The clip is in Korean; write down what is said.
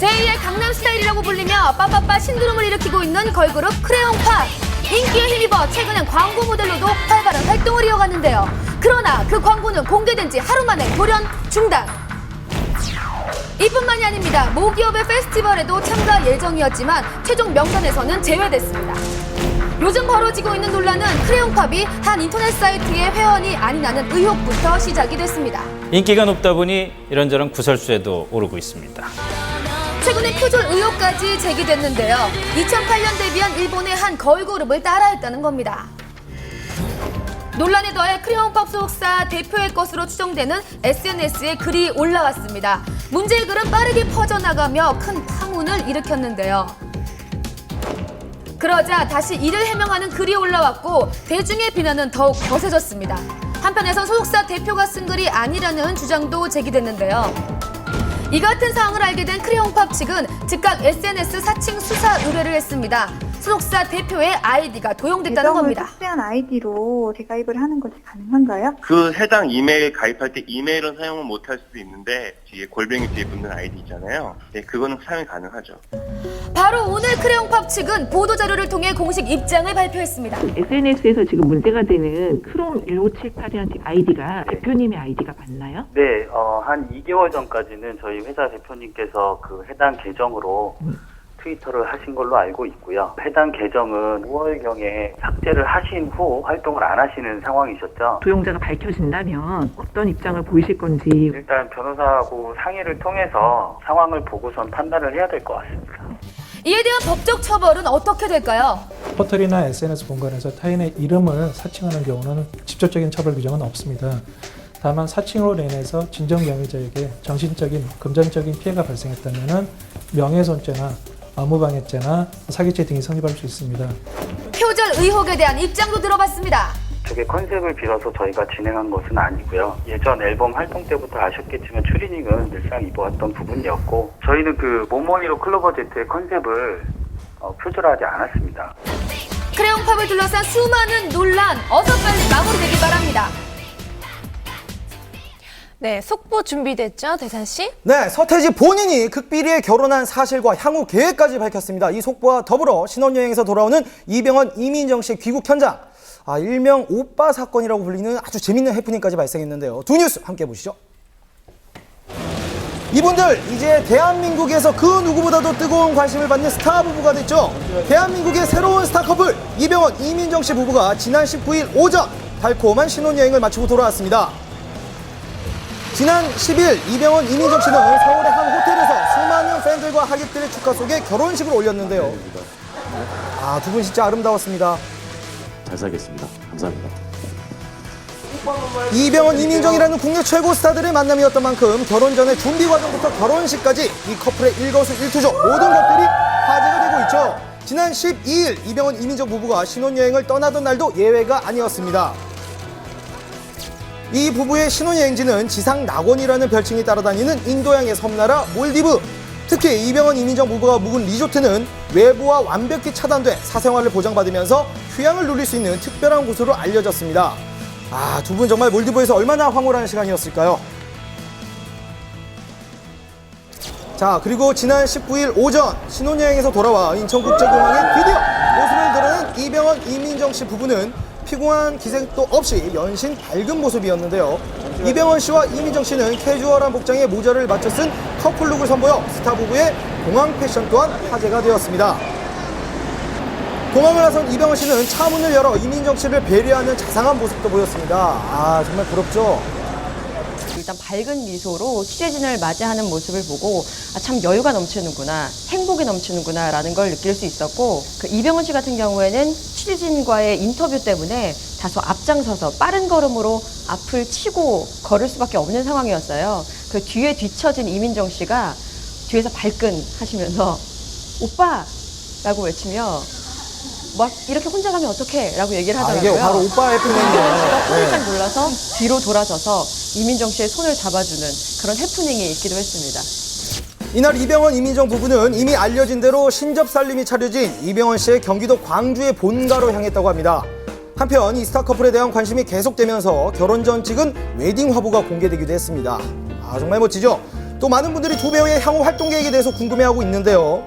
제2의 강남스타일이라고 불리며 빠빠빠 신드롬을 일으키고 있는 걸그룹 크레용팝. 인기에 힘입어 최근엔 광고 모델로도 활발한 활동을 이어갔는데요. 그러나 그 광고는 공개된 지 하루 만에 돌연 중단. 이뿐만이 아닙니다. 모기업의 페스티벌에도 참가 예정이었지만 최종 명단에서는 제외됐습니다. 요즘 벌어지고 있는 논란은 크레용팝이 한 인터넷 사이트의 회원이 아니라는 의혹부터 시작이 됐습니다. 인기가 높다 보니 이런저런 구설수에도 오르고 있습니다. 최근에 표절 의혹까지 제기됐는데요. 2008년 데뷔한 일본의 한 걸그룹을 따라했다는 겁니다. 논란에 더해 크레용팝 소속사 대표의 것으로 추정되는 SNS에 글이 올라왔습니다. 문제의 글은 빠르게 퍼져나가며 큰 파문을 일으켰는데요. 그러자 다시 이를 해명하는 글이 올라왔고 대중의 비난은 더욱 거세졌습니다. 한편에선 소속사 대표가 쓴 글이 아니라는 주장도 제기됐는데요. 이 같은 상황을 알게 된 크레용팝 측은 즉각 SNS 사칭 수사 의뢰를 했습니다. 소속사 대표의 아이디가 도용됐다는 겁니다. 특수한 아이디로 재가입을 하는 것이 가능한가요? 그 해당 이메일 가입할 때 이메일은 사용을 못할 수도 있는데 뒤에 골뱅이 뒤에 붙는 아이디 있잖아요. 네, 그거는 사용이 가능하죠. 바로 오늘 크레용팝 측은 보도자료를 통해 공식 입장을 발표했습니다. SNS에서 지금 문제가 되는 크롬 1578이라는 아이디가 대표님의 아이디가 맞나요? 네, 한 2개월 전까지는 저희 회사 대표님께서 그 해당 계정으로 트위터를 하신 걸로 알고 있고요. 해당 계정은 5월경에 삭제를 하신 후 활동을 안 하시는 상황이셨죠. 도용자가 밝혀진다면 어떤 입장을 보이실 건지. 일단 변호사하고 상의를 통해서 상황을 보고선 판단을 해야 될 것 같습니다. 이에 대한 법적 처벌은 어떻게 될까요? 포털이나 SNS 공간에서 타인의 이름을 사칭하는 경우는 직접적인 처벌 규정은 없습니다. 다만 사칭으로 인해서 진정 명의자에게 정신적인, 금전적인 피해가 발생했다면 명예훼손죄나 업무방해죄나 사기죄 등이 성립할 수 있습니다. 표절 의혹에 대한 입장도 들어봤습니다. 저게 컨셉을 빌어서 저희가 진행한 것은 아니고요. 예전 앨범 활동 때부터 아셨겠지만 추리닝은 늘상 입어왔던 부분이었고 저희는 그 모모니로 클로버 Z의 컨셉을 표절하지 않았습니다. 크레용팝을 둘러싼 수많은 논란 어서 빨리 마무리되길 바랍니다. 네, 속보 준비됐죠, 대산 씨? 네, 서태지 본인이 극비리에 결혼한 사실과 향후 계획까지 밝혔습니다. 이 속보와 더불어 신혼여행에서 돌아오는 이병헌, 이민정 씨 귀국 현장. 일명 오빠 사건이라고 불리는 아주 재밌는 해프닝까지 발생했는데요. 두 뉴스 함께 보시죠. 이분들 이제 대한민국에서 그 누구보다도 뜨거운 관심을 받는 스타 부부가 됐죠. 대한민국의 새로운 스타 커플 이병헌, 이민정 씨 부부가 지난 19일 오전 달콤한 신혼여행을 마치고 돌아왔습니다. 지난 10일 이병헌, 이민정 씨는 서울의 한 호텔에서 수많은 팬들과 하객들의 축하 속에 결혼식을 올렸는데요. 두 분 진짜 아름다웠습니다. 잘 살겠습니다. 감사합니다. 이병헌, 이민정이라는 국내 최고 스타들의 만남이었던 만큼 결혼 전의 준비 과정부터 결혼식까지 이 커플의 일거수일투족 모든 것들이 화제가 되고 있죠. 지난 12일 이병헌, 이민정 부부가 신혼여행을 떠나던 날도 예외가 아니었습니다. 이 부부의 신혼여행지는 지상 낙원이라는 별칭이 따라다니는 인도양의 섬나라 몰디브. 특히 이병헌, 이민정 부부가 묵은 리조트는 외부와 완벽히 차단돼 사생활을 보장받으면서 휴양을 누릴 수 있는 특별한 곳으로 알려졌습니다. 두 분 정말 몰디브에서 얼마나 황홀한 시간이었을까요? 자, 그리고 지난 19일 오전 신혼여행에서 돌아와 인천국제공항에 드디어 모습을 드러낸 이병헌, 이민정 씨 부부는 피곤한 기색도 없이 연신 밝은 모습이었는데요. 이병헌 씨와 이민정 씨는 캐주얼한 복장에 모자를 맞춰 쓴 커플룩을 선보여 스타 부부의 공항 패션 또한 화제가 되었습니다. 공항을 나선 이병헌 씨는 차 문을 열어 이민정 씨를 배려하는 자상한 모습도 보였습니다. 정말 부럽죠? 일단 밝은 미소로 취재진을 맞이하는 모습을 보고 참 여유가 넘치는구나, 행복이 넘치는구나 라는 걸 느낄 수 있었고, 그 이병헌 씨 같은 경우에는 취재진과의 인터뷰 때문에 다소 앞장서서 빠른 걸음으로 앞을 치고 걸을 수밖에 없는 상황이었어요. 그 뒤에 뒤처진 이민정 씨가 뒤에서 발끈하시면서 오빠! 라고 외치며 막 이렇게 혼자 가면 어떡해 라고 얘기를 하더라고요. 이게 바로 오빠의 해프닝이에요. 씨가 깜짝 놀라서 뒤로 돌아서서 이민정 씨의 손을 잡아주는 그런 해프닝이 있기도 했습니다. 이날 이병헌, 이민정 부부는 이미 알려진 대로 신접살림이 차려진 이병헌 씨의 경기도 광주의 본가로 향했다고 합니다. 한편 이 스타 커플에 대한 관심이 계속되면서 결혼 전 찍은 웨딩 화보가 공개되기도 했습니다. 정말 멋지죠? 또 많은 분들이 두 배우의 향후 활동 계획에 대해서 궁금해하고 있는데요.